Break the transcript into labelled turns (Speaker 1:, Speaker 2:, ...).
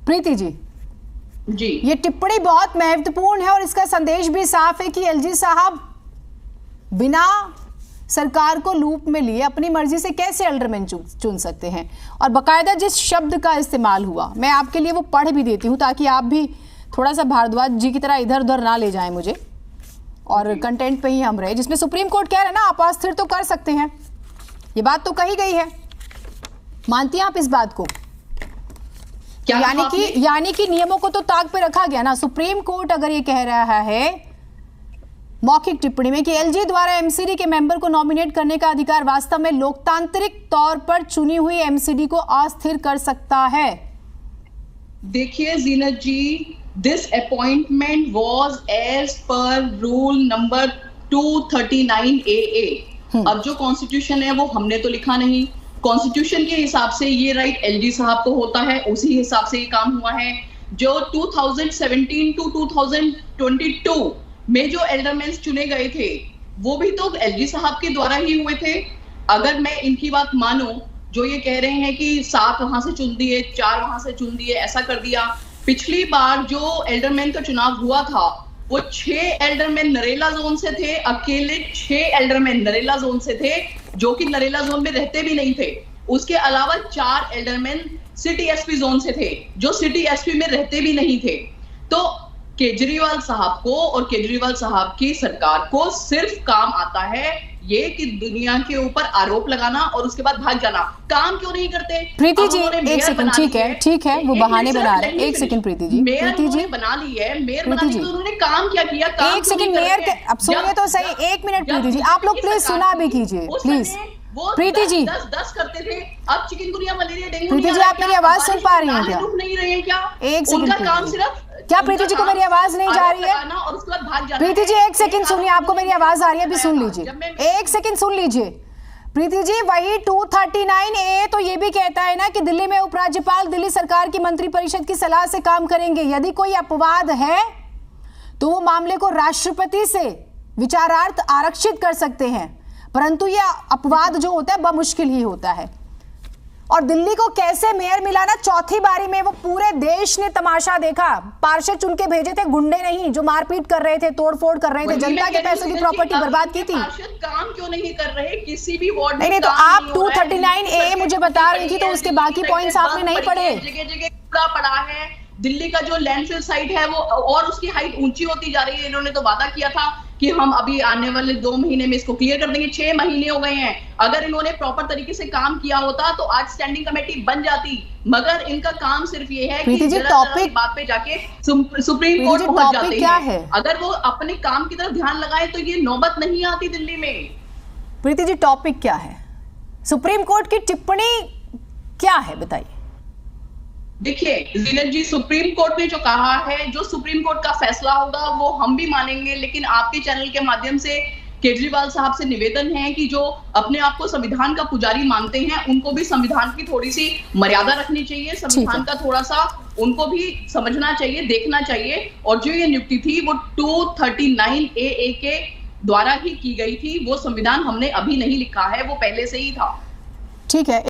Speaker 1: प्रीति जी, ये टिप्पणी बहुत महत्वपूर्ण है और इसका संदेश भी साफ है कि एलजी साहब बिना सरकार को लूप में लिए अपनी मर्जी से कैसे एल्डरमैन चुन सकते हैं। और बकायदा जिस शब्द का इस्तेमाल हुआ, मैं आपके लिए वो पढ़ भी देती हूँ ताकि आप भी थोड़ा सा भारद्वाज जी की तरह इधर उधर ना ले जाएं मुझे, और कंटेंट पे ही हम रहे, जिसमें सुप्रीम कोर्ट कह रहा है ना आप अस्थिर तो कर सकते हैं, ये बात तो कही गई है, मानती हैं आप इस बात को? यानी कि नियमों को तो ताक पे रखा गया ना। सुप्रीम कोर्ट अगर ये कह रहा है मौखिक टिप्पणी में कि एलजी द्वारा एमसीडी के मेंबर को नॉमिनेट करने का अधिकार वास्तव में लोकतांत्रिक तौर पर चुनी हुई एमसीडी को अस्थिर कर सकता है।
Speaker 2: देखिए Zeenat ji, this appointment was as per rule number 239 AA। अब जो कॉन्स्टिट्यूशन है वो हमने तो लिखा नहीं, कॉन्स्टिट्यूशन के हिसाब से ये राइट एलजी साहब को होता है, उसी हिसाब से ये काम हुआ है। जो 2017 टू 2022 में जो एल्डरमैन्स चुने गए थे वो भी तो एलजी साहब के द्वारा ही हुए थे। अगर मैं इनकी बात मानूं, जो ये कह रहे हैं कि 7 वहां से चुन दिए, 4 वहां से चुन दिए, ऐसा कर दिया। पिछली बार जो एल्डरमैन का चुनाव हुआ था वो 6 एल्डरमैन नरेला जोन से थे, अकेले 6 एल्डरमैन नरेला जोन से थे जो कि नरेला जोन में रहते भी नहीं थे। उसके अलावा 4 एल्डरमैन सिटी एसपी जोन से थे जो सिटी एसपी में रहते भी नहीं थे। तो केजरीवाल साहब को और केजरीवाल साहब की सरकार को सिर्फ काम आता है ये कि दुनिया के ऊपर आरोप लगाना और उसके बाद भाग जाना। काम क्यों नहीं करते?
Speaker 1: प्रीति जी एक सेकंड, ठीक है वो बहाने बना रहे हैं। एक सेकंड प्रीति जी,
Speaker 2: प्रीति जी बना ली है मेयर बना ली, तो उन्होंने काम क्या किया? काम
Speaker 1: एक सेकंड मेयर, अब सुनिए तो सही, 1 मिनट प्रीति जी, आप लोग प्लीज सुना भी कीजिए प्लीज। प्रीति जी
Speaker 2: 10 करते थे, अब chikungunya, malaria, dengue.
Speaker 1: Preeti ji आप मेरी आवाज सुन पा रही हैं क्या?
Speaker 2: नहीं रहे हैं क्या?
Speaker 1: एक सेकंड,
Speaker 2: उनका काम सिर्फ
Speaker 1: क्या प्रीति जी को मेरी आवाज नहीं जा रही है?
Speaker 2: और उसके बाद भाग जाना।
Speaker 1: प्रीति जी एक सेकंड सुनिए, आपको मेरी आवाज आ रही है, अभी सुन लीजिए, एक सेकंड सुन लीजिए। प्रीति जी वही 239 AA तो ये भी कहता है ना कि दिल्ली में उपराज्यपाल दिल्ली सरकार की मंत्रिपरिषद की सलाह से काम करेंगे। यदि कोई अपवाद है तो वो मामले को राष्ट्रपति से विचारार्थ आरक्षित कर सकते हैं, परंतु ये अपवाद जो होता है बमुश्किल ही होता है। और दिल्ली को कैसे मेयर मिला ना, चौथी बारी में वो पूरे देश ने तमाशा देखा। पार्षद चुन के भेजे थे, गुंडे नहीं जो मारपीट कर रहे थे, तोड़फोड़ कर रहे थे, जनता के पैसों की प्रॉपर्टी बर्बाद की थी।
Speaker 2: पार्षद काम क्यों नहीं कर रहे किसी भी वार्ड में?
Speaker 1: नहीं तो आप 239 AA मुझे बता रही थी, तो उसके बाकी पॉइंट्स आपने नहीं पढ़े।
Speaker 2: जगह जगह कूड़ा पड़ा है। दिल्ली का जो लैंडफिल साइट है वो और उसकी हाइट ऊंची होती जा रही है। इन्होंने तो वादा किया था कि हम अभी आने वाले 2 महीने में इसको क्लियर कर देंगे। 6 महीने हो गए हैं। अगर इन्होंने प्रॉपर तरीके से काम किया होता तो आज स्टैंडिंग कमेटी बन जाती, मगर इनका काम सिर्फ ये है कि टॉपिक बात पे जाके सुप्रीम कोर्ट पहुंच जाते हैं। अगर वो अपने काम की तरफ ध्यान लगाए तो ये नौबत नहीं आती दिल्ली में।
Speaker 1: प्रीति जी टॉपिक क्या है? सुप्रीम कोर्ट की टिप्पणी क्या है बताइए।
Speaker 2: देखिए जीनत जी, सुप्रीम कोर्ट ने जो कहा है, जो सुप्रीम कोर्ट का फैसला होगा वो हम भी मानेंगे, लेकिन आपके चैनल के माध्यम से केजरीवाल साहब से निवेदन है कि जो अपने आप को संविधान का पुजारी मानते हैं उनको भी संविधान की थोड़ी सी मर्यादा रखनी चाहिए, संविधान का थोड़ा सा उनको भी समझना चाहिए, देखना चाहिए। और जो ये नियुक्ति थी वो 239 AA के द्वारा ही की गई थी। वो संविधान हमने अभी नहीं लिखा है, वो पहले से ही था।
Speaker 1: ठीक है।